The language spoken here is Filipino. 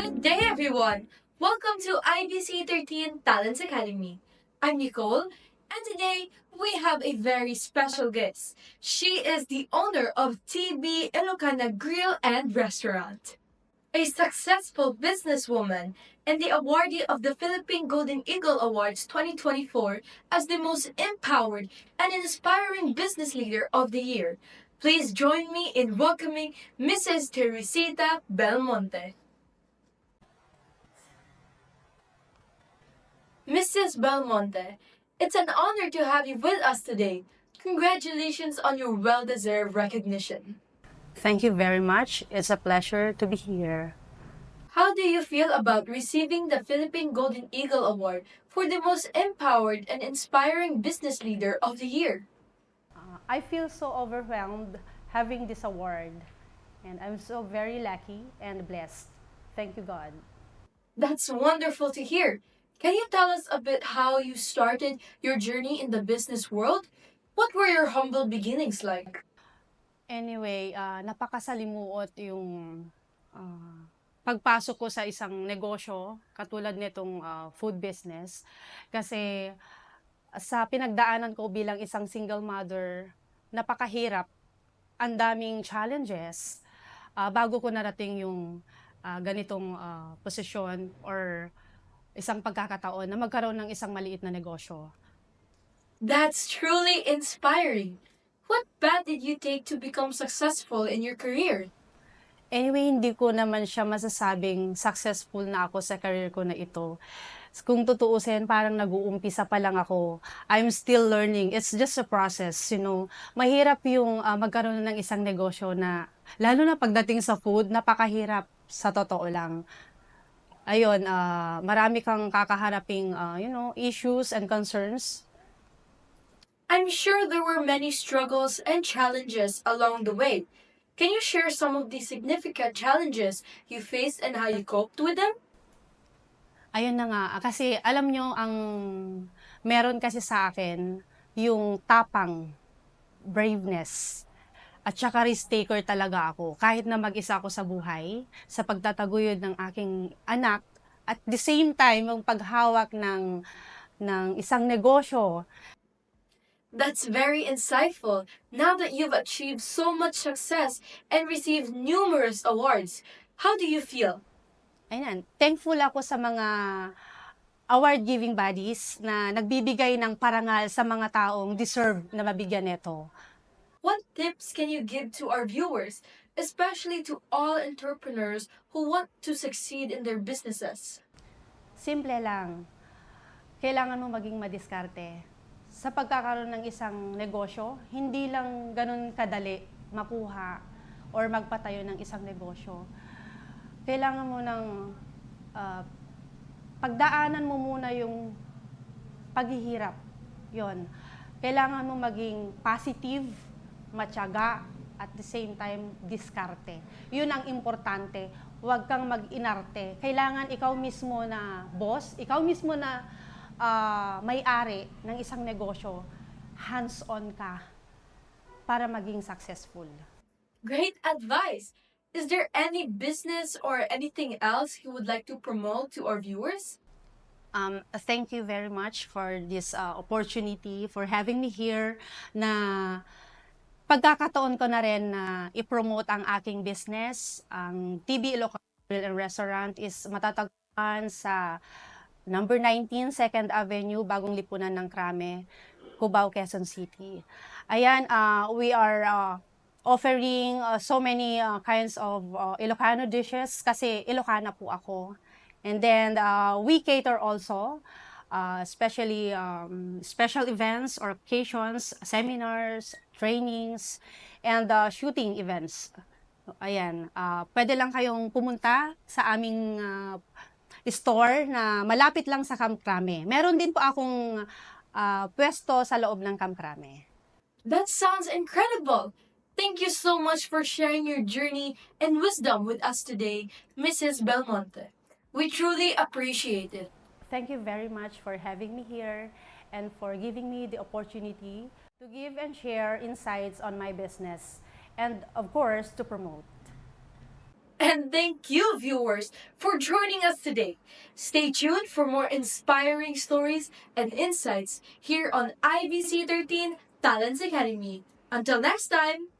Good day, everyone! Welcome to IBC 13 Talents Academy. I'm Nicole, and today we have a very special guest. She is the owner of TB Ilocana Grill and Restaurant, a successful businesswoman, and the awardee of the Philippine Golden Eagle Awards 2024 as the most empowered and inspiring business leader of the year. Please join me in welcoming Mrs. Teresita Belmonte. Mrs. Belmonte, it's an honor to have you with us today. Congratulations on your well deserved recognition. Thank you very much. It's a pleasure to be here. How do you feel about receiving the Philippine Golden Eagle Award for the most empowered and inspiring business leader of the year? I feel so overwhelmed having this award, and I'm so very lucky and blessed. Thank you, God. That's wonderful to hear. Can you tell us a bit how you started your journey in the business world? What were your humble beginnings like? Anyway, napakasalimuot yung pagpasok ko sa isang negosyo, katulad nitong food business. Kasi sa pinagdaanan ko bilang isang single mother, napakahirap, ang daming challenges bago ko narating yung ganitong posisyon or isang pagkakataon na magkaroon ng isang maliit na negosyo. That's truly inspiring. What path did you take to become successful in your career? Anyway, hindi ko naman siya masasabing successful na ako sa career ko na ito. Kung tutuusin, parang nag-uumpisa pa lang ako. I'm still learning. It's just a process, you know. Mahirap yung magkaroon ng isang negosyo na, lalo na pagdating sa food, napakahirap sa totoo lang. Ayun, marami kang kakaharaping, issues and concerns. I'm sure there were many struggles and challenges along the way. Can you share some of the significant challenges you faced and how you coped with them? Ayun na nga, kasi alam nyo, ang meron kasi sa akin, yung tapang, braveness, at saka risk taker talaga ako. Kahit na mag-isa ako sa buhay, sa pagtataguyod ng aking anak, at the same time, ang paghawak ng isang negosyo. That's very insightful. Now that you've achieved so much success and received numerous awards, how do you feel? Ayan, thankful ako sa mga award-giving bodies na nagbibigay ng parangal sa mga taong deserve na mabigyan nito. What tips can you give to our viewers, especially to all entrepreneurs who want to succeed in their businesses? Simple lang. Kailangan mo maging madiskarte. Sa pagkakaroon ng isang negosyo, hindi lang ganun kadali makuha or magpatayo ng isang negosyo. Kailangan mo ng pagdaanan mo muna yung paghihirap. Yon. Kailangan mo maging positive, matyaga, at the same time, diskarte. Yun ang importante. Huwag kang mag-inarte. Kailangan ikaw mismo na boss, ikaw mismo na may-ari ng isang negosyo, hands-on ka para maging successful. Great advice! Is there any business or anything else you would like to promote to our viewers? Thank you very much for this opportunity, for having me here, na pagkakataon ko na rin na i-promote ang aking business. Ang TB Ilocana Grill and Restaurant is matatagpuan sa number 19 2nd Avenue, Bagong Lipunan ng Krame, Cubao, Quezon City. Ayan, we are offering so many kinds of Ilocano dishes kasi Ilocana po ako. And then we cater also, especially special events or occasions, seminars, trainings, and shooting events. Ayan, pwede lang kayong pumunta sa aming store na malapit lang sa Camp Crame. Meron din po akong pwesto sa loob ng Camp Crame. That sounds incredible! Thank you so much for sharing your journey and wisdom with us today, Mrs. Belmonte. We truly appreciate it. Thank you very much for having me here and for giving me the opportunity to give and share insights on my business and, of course, to promote. And thank you, viewers, for joining us today. Stay tuned for more inspiring stories and insights here on IBC 13 Talents Academy. Until next time!